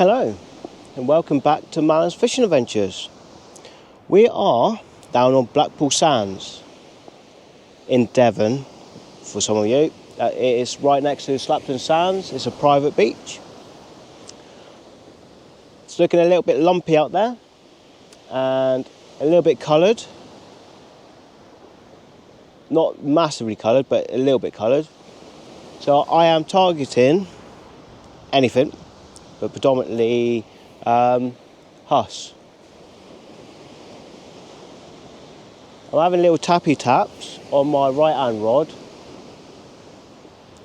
Hello and welcome back to Malon's Fishing Adventures. We are down on Blackpool Sands in Devon for some of you. It is right next to Slapton Sands. It's a private beach. It's looking a little bit lumpy out there and a little bit coloured. Not massively coloured, but a little bit coloured. So I am targeting anything, but predominantly huss. I'm having little tappy taps on my right hand rod.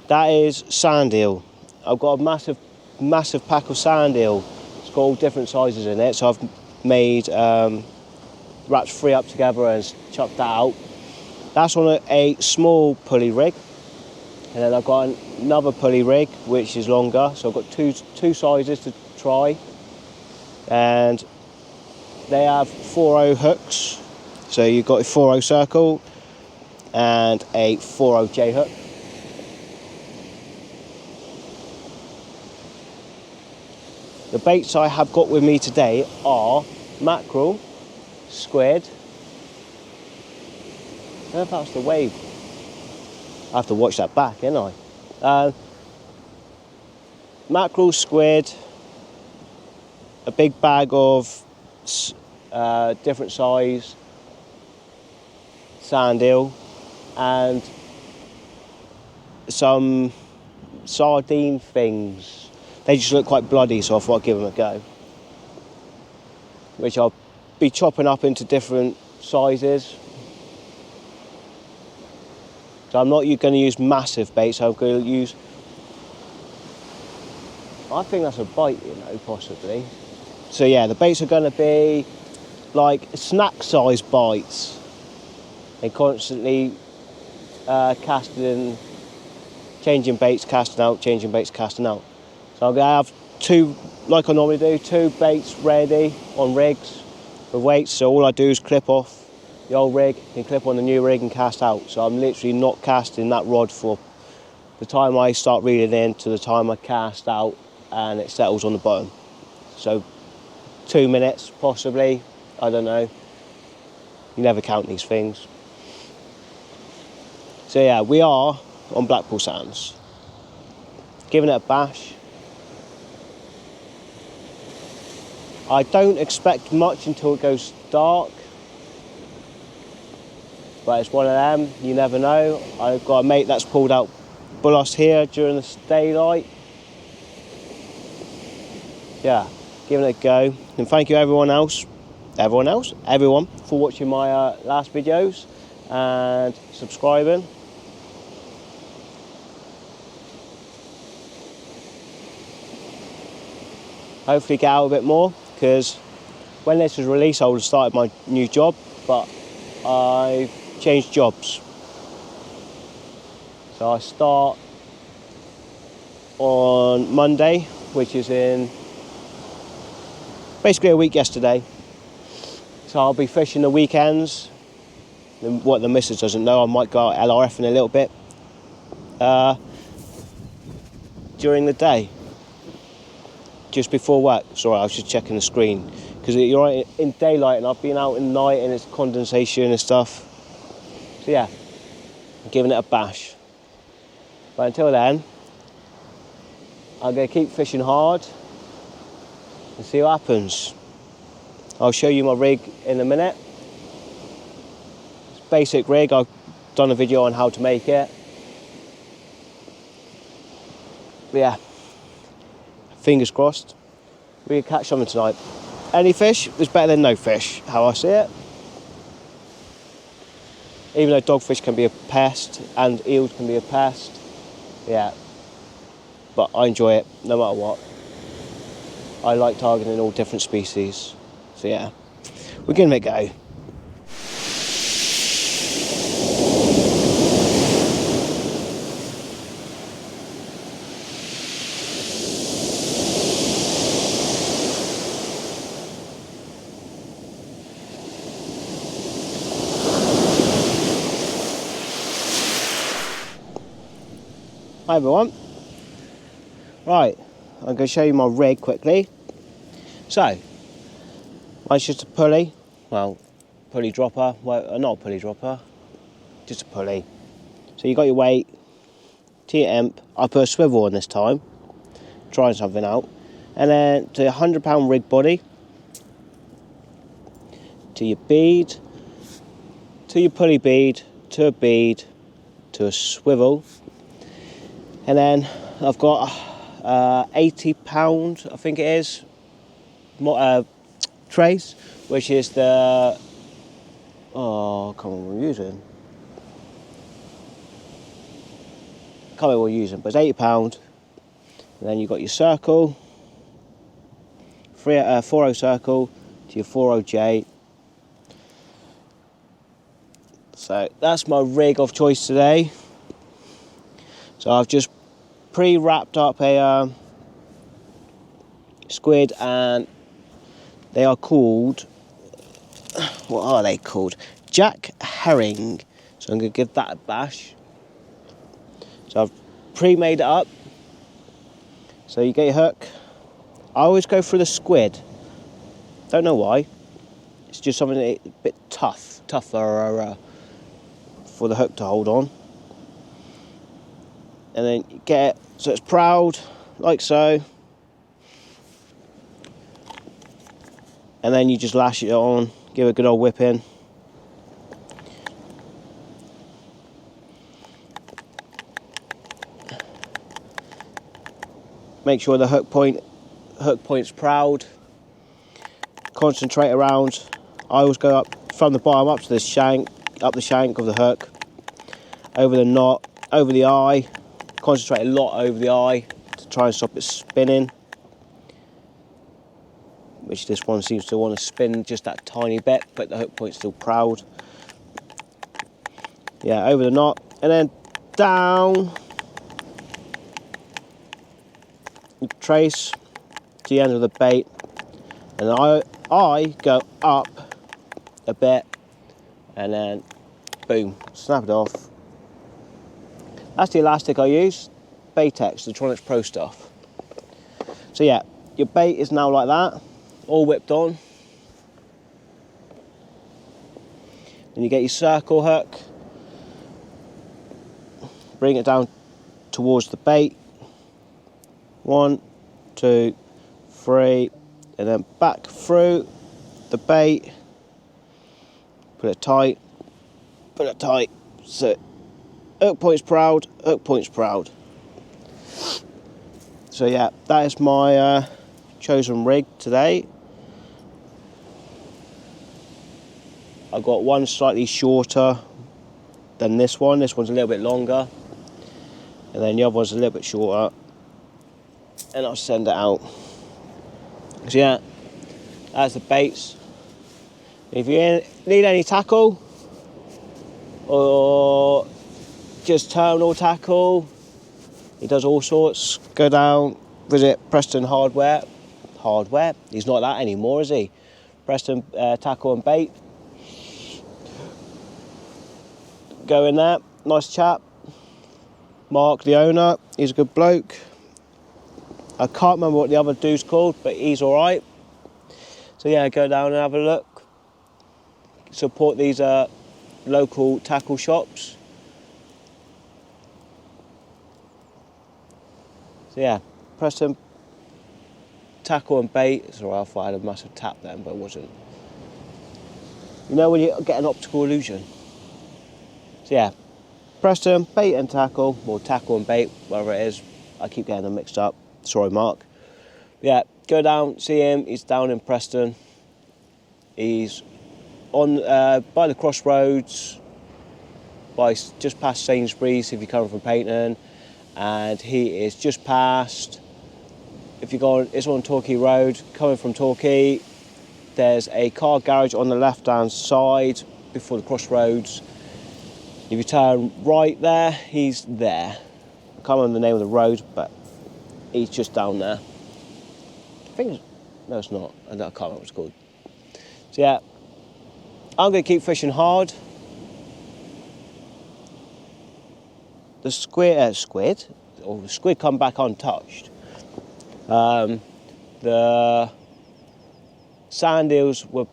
That is sand eel. I've got a massive pack of sand eel. It's got all different sizes in it, so I've made wrapped 3 up together and chucked that out. That's on a small pulley rig, and then I've got another pulley rig which is longer, so I've got two sizes to try, and they have 4/0 hooks. So you've got a 4/0 circle and a 4/0 J hook. The baits I have got with me today are mackerel, squid. I don't know if that's the wave. I have to watch that back, ain't I? Mackerel, squid, a big bag of different size sand eel, and some sardine things. They just look quite bloody, so I thought I'd give them a go. Which I'll be chopping up into different sizes. So I'm not going to use massive baits, I'm going to use... I think that's a bite, you know, possibly. So yeah, the baits are going to be like snack size bites. And constantly casting, changing baits, casting out, changing baits, casting out. So I'm going to have 2, like I normally do, 2 baits ready on rigs with weights. So all I do is clip off the old rig and clip on the new rig and cast out. So I'm literally not casting that rod for the time I start reeling in to the time I cast out and it settles on the bottom. So 2 minutes possibly, I don't know. You never count these things. So yeah, we are on Blackpool Sands, giving it a bash. I don't expect much until it goes dark, but it's one of them, you never know. I've got a mate that's pulled out bullace here during the daylight. Yeah, giving it a go. And thank you everyone for watching my last videos and subscribing. Hopefully get out a bit more, because when this was released I would have started my new job, but I've changed jobs. So I start on Monday, which is in basically a week yesterday. So I'll be fishing the weekends. And what the missus doesn't know, I might go out LRF in a little bit during the day. Just before work. Sorry, I was just checking the screen, because you're in daylight and I've been out in the night and it's condensation and stuff. So yeah, I'm giving it a bash. But until then, I'm going to keep fishing hard and see what happens. I'll show you my rig in a minute. It's a basic rig. I've done a video on how to make it. But yeah, fingers crossed we can catch something tonight. Any fish is better than no fish, how I see it. Even though dogfish can be a pest and eels can be a pest, yeah, but I enjoy it no matter what. I like targeting all different species, so yeah, we're giving it a go. Hi everyone. Right, I'm going to show you my rig quickly. So, mine's just a pulley, well, pulley dropper, well, not a pulley dropper, just a pulley. So you got your weight, to your emp, I put a swivel on this time, trying something out, and then to a £100 rig body, to your bead, to your pulley bead, to a bead, to a swivel, and then I've got £80, I think it is, trace, which is the, oh, I can't remember what we're using. Can't remember what we're using, but it's £80. And then you've got your circle, 40 circle to your 40J. So that's my rig of choice today. So I've just pre-wrapped up a squid, and they are called, what are they called? Jack herring. So I'm going to give that a bash. So I've pre-made it up. So you get your hook. I always go for the squid. Don't know why. It's just something a bit tougher for the hook to hold on. And then you get it so it's proud, like so. And then you just lash it on, give it a good old whipping. Make sure the hook point's proud. Concentrate around. I always go up from the bottom up to the shank, up the shank of the hook, over the knot, over the eye. Concentrate a lot over the eye to try and stop it spinning. Which this one seems to want to spin just that tiny bit, but the hook point's still proud. Yeah, over the knot, and then down. You trace to the end of the bait, and I go up a bit, and then boom, snap it off. That's the elastic I use, Baytex, the Tronics Pro stuff. So yeah, your bait is now like that, all whipped on. Then you get your circle hook, bring it down towards the bait. 1, 2, 3, and then back through the bait. Put it tight, so hook point's proud, hook point's proud. So yeah, that is my chosen rig today. I've got one slightly shorter than this one. This one's a little bit longer, and then the other one's a little bit shorter. And I'll send it out. So yeah, that's the baits. If you need any tackle or just terminal tackle, he does all sorts. Go down, visit Preston Hardware. He's not that anymore, is he? Preston Tackle and Bait. Go in there, nice chap. Mark, the owner, he's a good bloke. I can't remember what the other dude's called, but he's all right. So yeah, go down and have a look. Support these local tackle shops. So yeah, Preston Tackle and Bait. It's all right, I thought I had a massive tap then, but it wasn't. You know when you get an optical illusion? So yeah, Preston Bait and Tackle, or Tackle and Bait, whatever it is. I keep getting them mixed up. Sorry, Mark. Yeah, go down, see him. He's down in Preston. He's on by the crossroads, just past Sainsbury's if you're coming from Payton, and he is just past. If you go, it's on Torquay Road. Coming from Torquay, there's a car garage on the left-hand side before the crossroads. If you turn right there, he's there. I can't remember the name of the road, but he's just down there. I think it's, no, it's not. I can't remember what it's called. So yeah, I'm going to keep fishing hard. The squid come back untouched. The Sand eels were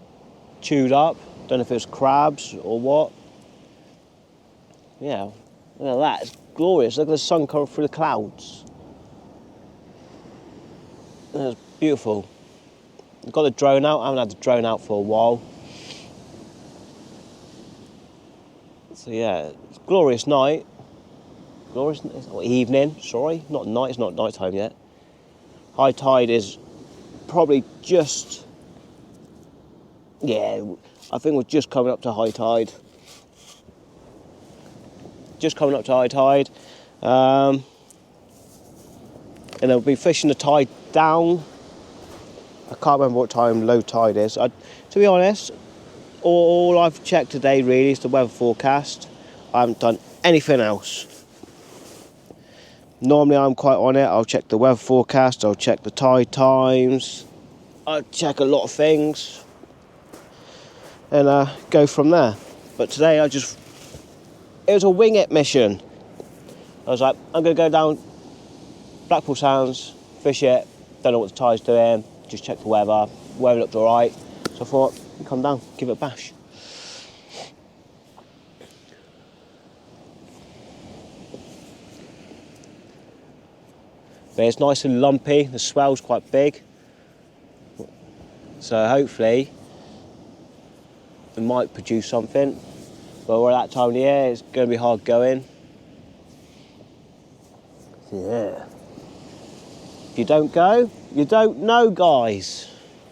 chewed up. Don't know if it was crabs or what. Yeah, look at that, it's glorious. Look at the sun coming through the clouds. That's beautiful. I've got the drone out. I haven't had the drone out for a while. So yeah, it's a glorious night. Glorious or evening, sorry. Not night, it's not night time yet. High tide is probably just, yeah, I think we're just coming up to high tide. Just coming up to high tide. And I'll be fishing the tide down. I can't remember what time low tide is. To be honest, all I've checked today really is the weather forecast. I haven't done anything else. Normally I'm quite on it. I'll check the weather forecast, I'll check the tide times, I'll check a lot of things and go from there. But today it was a wing it mission. I was like, I'm going to go down Blackpool Sounds, fish it, don't know what the tide's doing, just check the weather looked alright. So I thought, come down, give it a bash. But it's nice and lumpy, the swell's quite big. So hopefully it might produce something. But we're at that time of the year, it's going to be hard going. Yeah. If you don't go, you don't know, guys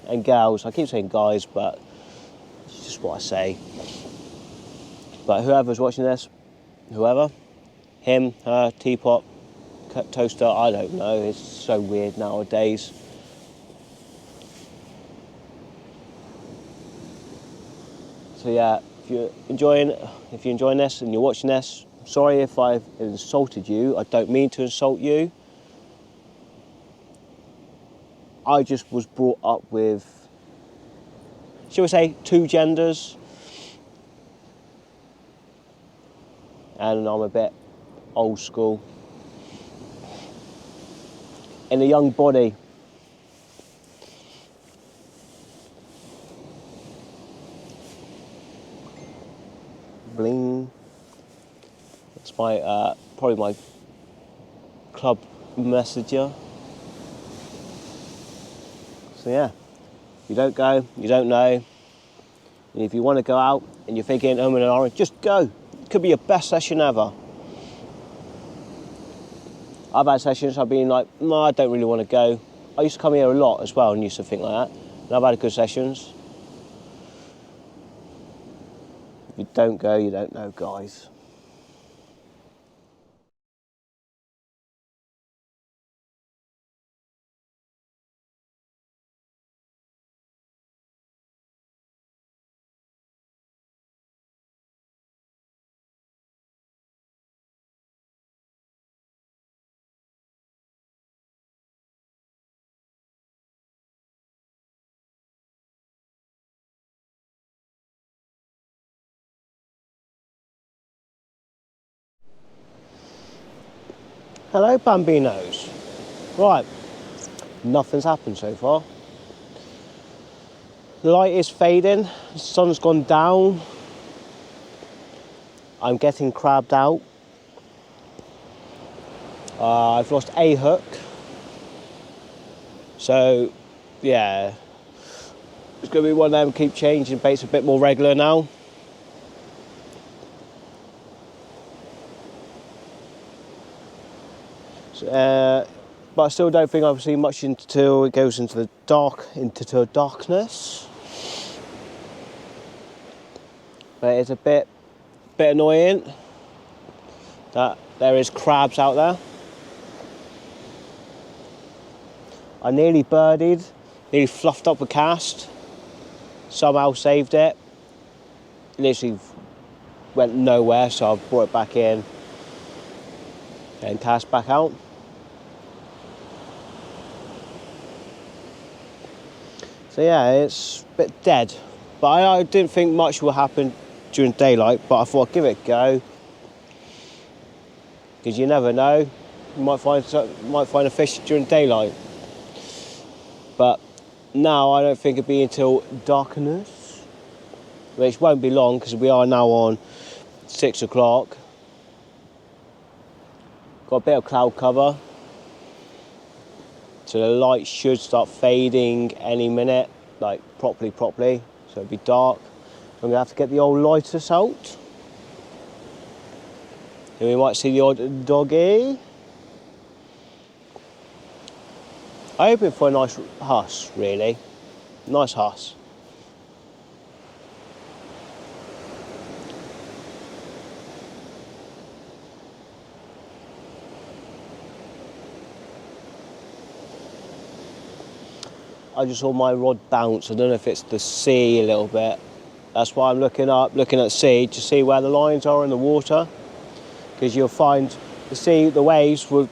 and gals. I keep saying guys, but it's just what I say. But whoever's watching this, whoever, him, her, teapot, toaster, I don't know, it's so weird nowadays. So yeah, if you're enjoying this and you're watching this, I'm sorry if I've insulted you. I don't mean to insult you. I just was brought up with, shall we say, two genders. And I'm a bit old school. In a young body. Bling. That's my probably my club messenger. So yeah, if you don't go, you don't know. And if you want to go out and you're thinking, and orange, just go. It could be your best session ever. I've had sessions I've been like, no, I don't really want to go. I used to come here a lot as well and used to think like that. And I've had good sessions. If you don't go, you don't know, guys. Hello, Bambinos. Right, nothing's happened so far. The light is fading, the sun's gone down. I'm getting crabbed out. I've lost a hook. So, yeah. It's going to be one of them, keep changing baits a bit more regular now. But I still don't think I'll see much until it goes into the darkness. But it's a bit annoying that there is crabs out there. I nearly birdied, nearly fluffed up a cast, somehow saved it. Literally went nowhere, so I brought it back in and cast back out. So yeah, it's a bit dead. But I didn't think much will happen during daylight, but I thought I'd give it a go. Because you never know, you might find a fish during daylight. But now I don't think it'll be until darkness, which won't be long because we are now on 6 o'clock. Got a bit of cloud cover, so the light should start fading any minute, like properly, so it'll be dark. I'm gonna have to get the old lighters out. And we might see the odd doggy. I'm hoping for a nice huss, really. Nice huss. I just saw my rod bounce. I don't know if it's the sea a little bit. That's why I'm looking up, looking at sea to see where the lines are in the water. Because you'll find the waves will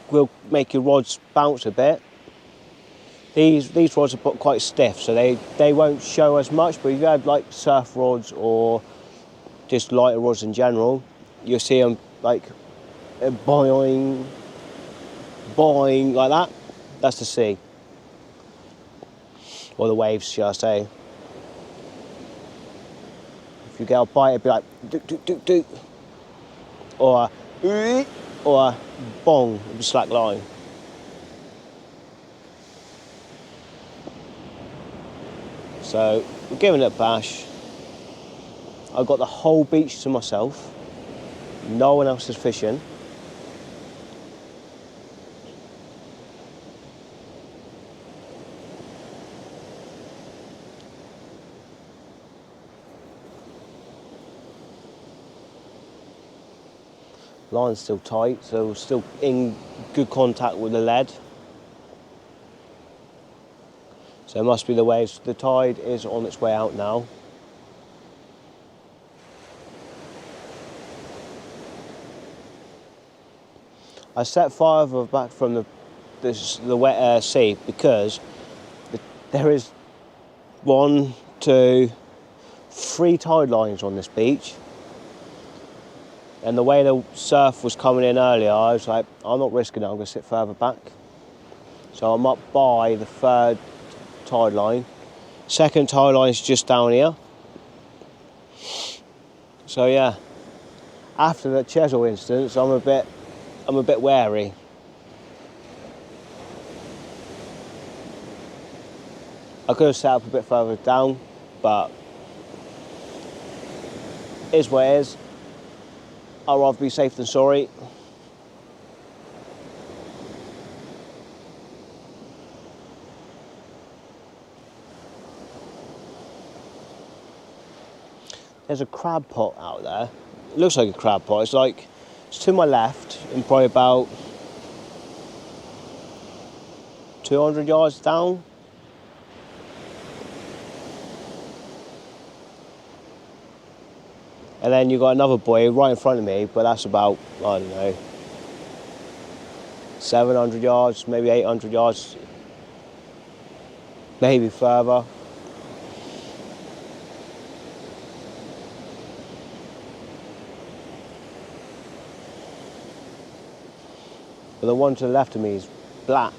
make your rods bounce a bit. These rods are quite stiff, so they won't show as much, but if you had like surf rods or just lighter rods in general, you'll see them like boing, boing, like that. That's the sea. Or the waves, shall I say. If you get a bite, it'd be like do do do do. Or a bong with a slack line. So we're giving it a bash. I've got the whole beach to myself. No one else is fishing. Line's still tight, so we're still in good contact with the lead. So it must be the waves. The tide is on its way out now. I set further back from the wet sea because there is 1, 2, 3 tide lines on this beach. And the way the surf was coming in earlier, I was like, I'm not risking it, I'm going to sit further back. So I'm up by the 3rd tide line. 2nd tide line is just down here. So yeah, after the Chesil instance, I'm a bit wary. I could have set up a bit further down, but it is what it is. I'd rather be safe than sorry. There's a crab pot out there. It looks like a crab pot. It's to my left and probably about 200 yards down. And then you've got another buoy right in front of me, but that's about, I don't know, 700 yards, maybe 800 yards, maybe further. But the one to the left of me is black.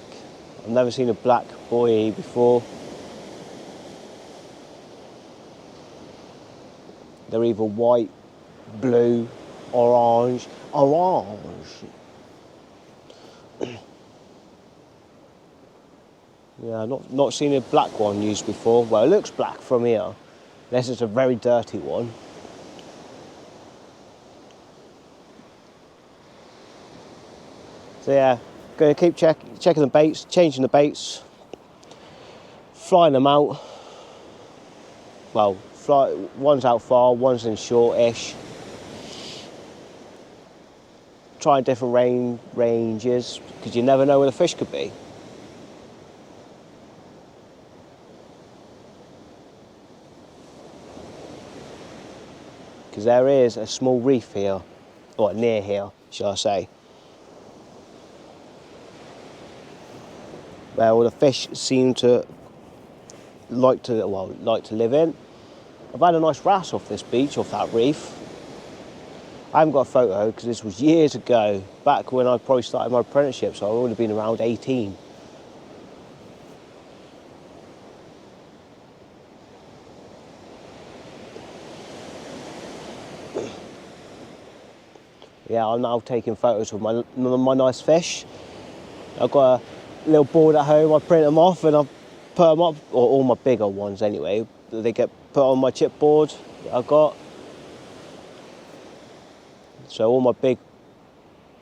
I've never seen a black buoy before. They're either white, blue, orange. Yeah, not seen a black one used before. Well, it looks black from here, unless it's a very dirty one. So yeah, going to keep checking the baits, changing the baits, flying them out. Well, one's out far, one's in short-ish. Trying different ranges, because you never know where the fish could be. Because there is a small reef here, or near here, shall I say, where all the fish seem to like to live in. I've had a nice wrasse off this beach, off that reef. I haven't got a photo because this was years ago, back when I probably started my apprenticeship, so I would have been around 18. Yeah, I'm now taking photos with my nice fish. I've got a little board at home. I print them off and I put them up, or all my bigger ones anyway. They get put on my chipboard that I've got. So all my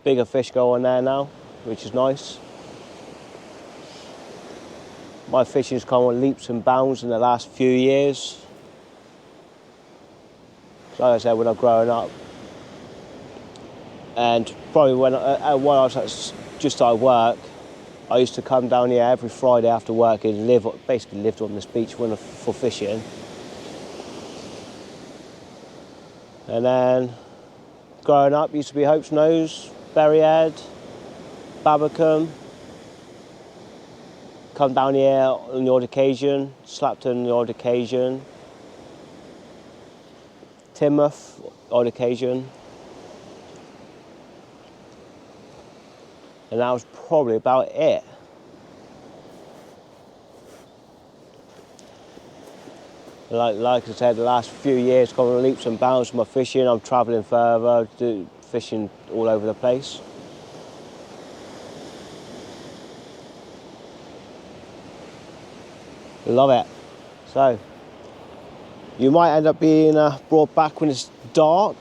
bigger fish go on there now, which is nice. My fishing's come on leaps and bounds in the last few years. So like I said, when I was growing up, and probably when I was just started work, I used to come down here every Friday after work and basically lived on this beach for fishing. And then growing up, used to be Hope's Nose, Berryhead, Babbacombe. Come down here on the odd occasion, Slapton on the odd occasion, Timoth, odd occasion. And that was probably about it. Like I said, the last few years, gone on leaps and bounds with my fishing. I'm travelling further, fishing all over the place. Love it. So, you might end up being brought back when it's dark.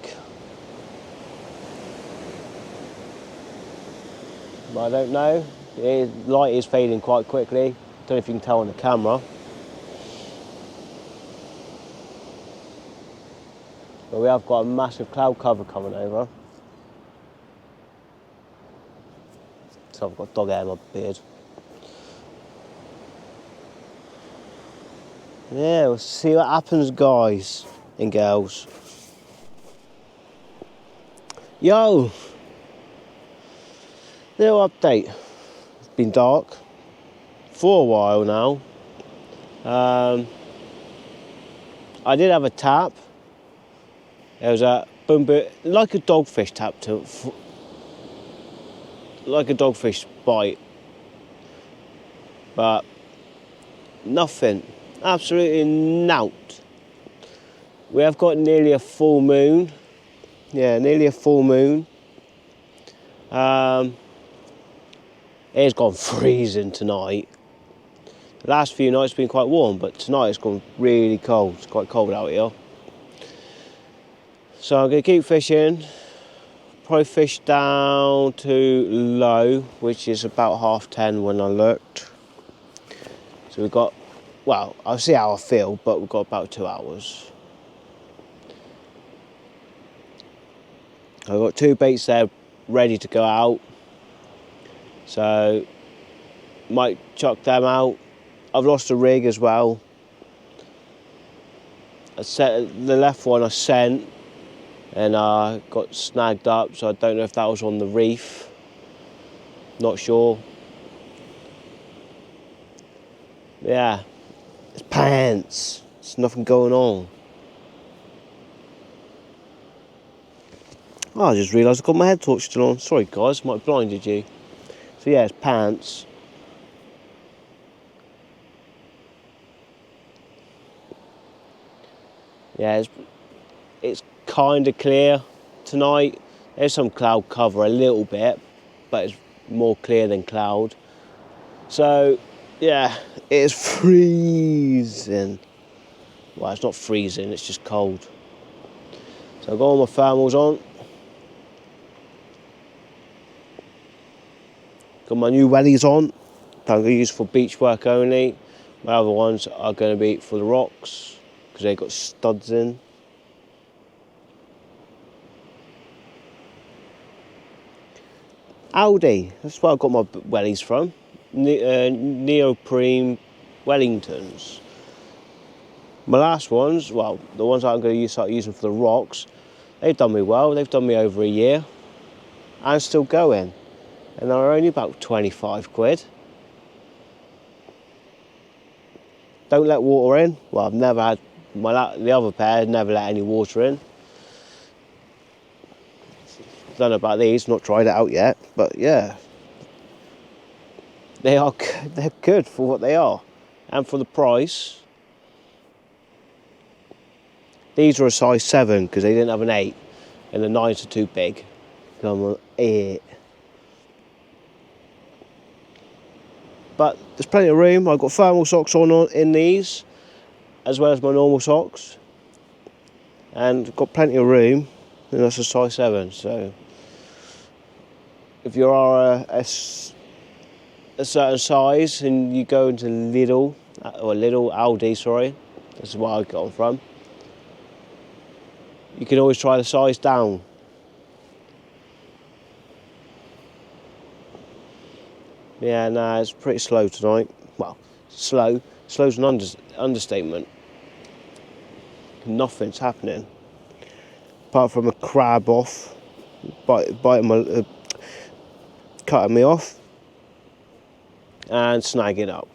But I don't know. The light is fading quite quickly. Don't know if you can tell on the camera. But we have got a massive cloud cover coming over. So I've got dog hair in my beard. Yeah, we'll see what happens, guys and girls. Yo! Little update. It's been dark for a while now. I did have a tap. It was a boom, like a dogfish tap, like a dogfish bite, but nothing. Absolutely nout. We have got nearly a full moon. Yeah, nearly a full moon. It's gone freezing tonight. The last few nights have been quite warm, but tonight it's gone really cold. It's quite cold out here. So I'm going to keep fishing. Probably fish down to low, which is about 10:30 when I looked. So we've got, well, I'll see how I feel, but we've got about 2 hours. I've got 2 baits there ready to go out. So, might chuck them out. I've lost a rig as well. The left one I sent and got snagged up, so I don't know if that was on the reef. Not sure. Yeah, it's pants. There's nothing going on. Oh, I just realised I've got my head torch still on. Sorry guys, might have blinded you. So yeah, it's pants. Yeah, it's kind of clear tonight. There's some cloud cover a little bit, but it's more clear than cloud. So yeah, it's freezing. Well, it's not freezing, it's just cold. So I've got all my thermals on. Got my new wellies on, that I'm going to use for beach work only. My other ones are going to be for the rocks, because they've got studs in. Aldi, that's where I got my wellies from. Neoprene Wellingtons. My last ones, well, the ones I'm going to start using for the rocks, they've done me well. They've done me over a year and still going. And they're only about 25 quid. Don't let water in. Well, I've never had, the other pair never let any water in. Don't know about these, not tried it out yet, but yeah. They're good for what they are. And for the price. These are a size 7 because they didn't have an 8 and the 9s are too big. Come on, it. But there's plenty of room. I've got thermal socks on in these, as well as my normal socks. And I've got plenty of room, and that's a size 7. So if you are a certain size and you go into Lidl, or Lidl, Aldi, sorry, this is what I got them from, you can always try the size down. Yeah, nah, it's pretty slow tonight. Well, slow's an understatement. Nothing's happening apart from a crab off, cutting me off and snagging up.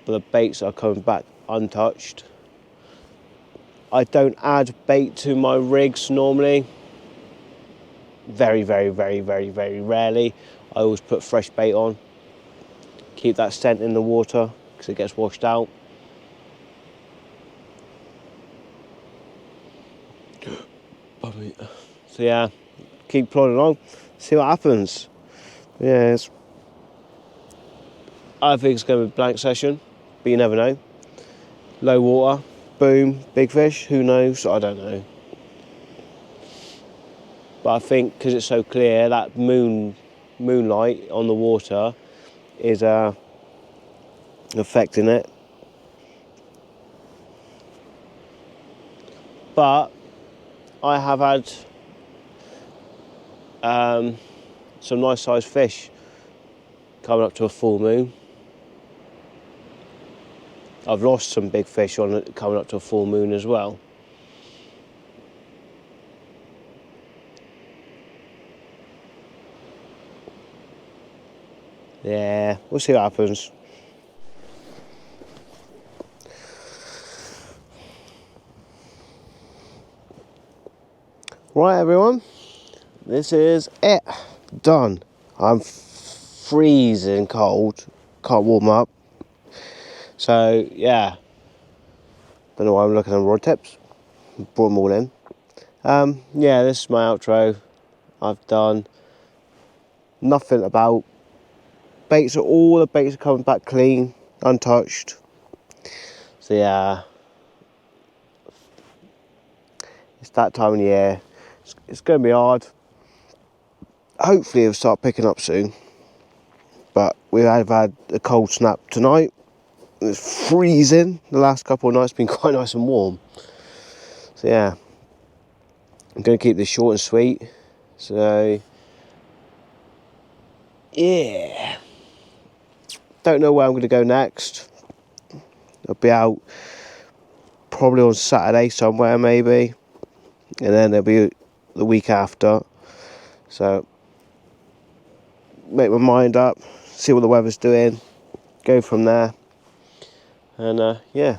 But the baits are coming back untouched. I don't add bait to my rigs normally. Very, very, very, very, very rarely. I always put fresh bait on. Keep that scent in the water because it gets washed out. So yeah, keep plodding along, see what happens. Yeah, I think it's going to be a blank session, but you never know. Low water, boom, big fish, who knows, I don't know. But I think because it's so clear, that moonlight on the water is affecting it. But I have had some nice sized fish coming up to a full moon. I've lost some big fish on it coming up to a full moon as well. Yeah, we'll see what happens. Right, everyone, this is it. Done. I'm freezing cold. Can't warm up. So, yeah. Don't know why I'm looking at rod tips. Brought them all in. Yeah, this is my outro. I've done nothing about baits. All the baits are coming back clean, untouched. So yeah, it's that time of the year. It's going to be hard. Hopefully it'll start picking up soon. But we have had a cold snap tonight. It's freezing. The last couple of nights been quite nice and warm. So yeah, I'm going to keep this short and sweet. So yeah, don't know where I'm going to go next. I'll be out probably on Saturday somewhere maybe, and then there'll be the week after. So make my mind up, see what the weather's doing, go from there. And yeah,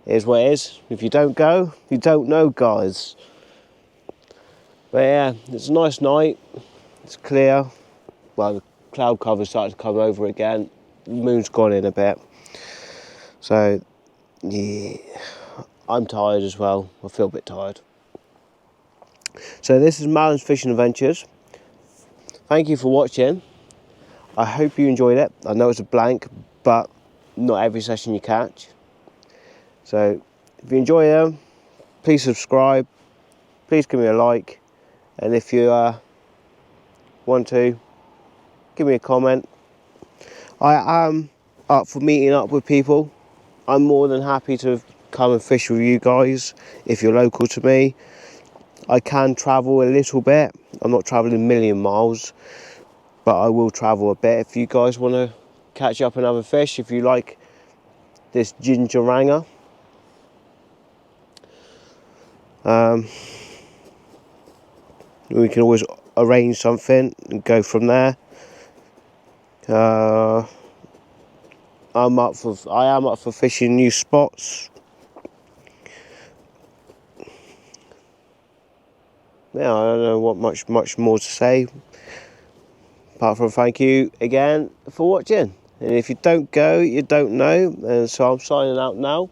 it is what it is. If you don't go, you don't know, guys. But yeah, it's a nice night. It's clear. Well, the cloud cover started to come over again. The moon's gone in a bit. So yeah, I'm tired as well. I feel a bit tired. So this is Marlin's Fishing Adventures. Thank you for watching. I hope you enjoyed it. I know it's a blank, but not every session you catch. So if you enjoy them, please subscribe. Please give me a like. And if you want to, give me a comment. I am up for meeting up with people. I'm more than happy to come and fish with you guys if you're local to me. I can travel a little bit. I'm not travelling a million miles, but I will travel a bit. If you guys want to catch up and have a fish, if you like this ginger ranger, we can always arrange something and go from there. I am up for fishing new spots. Yeah, I don't know what much more to say, apart from thank you again for watching. And if you don't go, you don't know. And so I'm signing out now.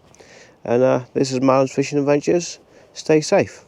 And this is Marlin's Fishing Adventures. stay safe.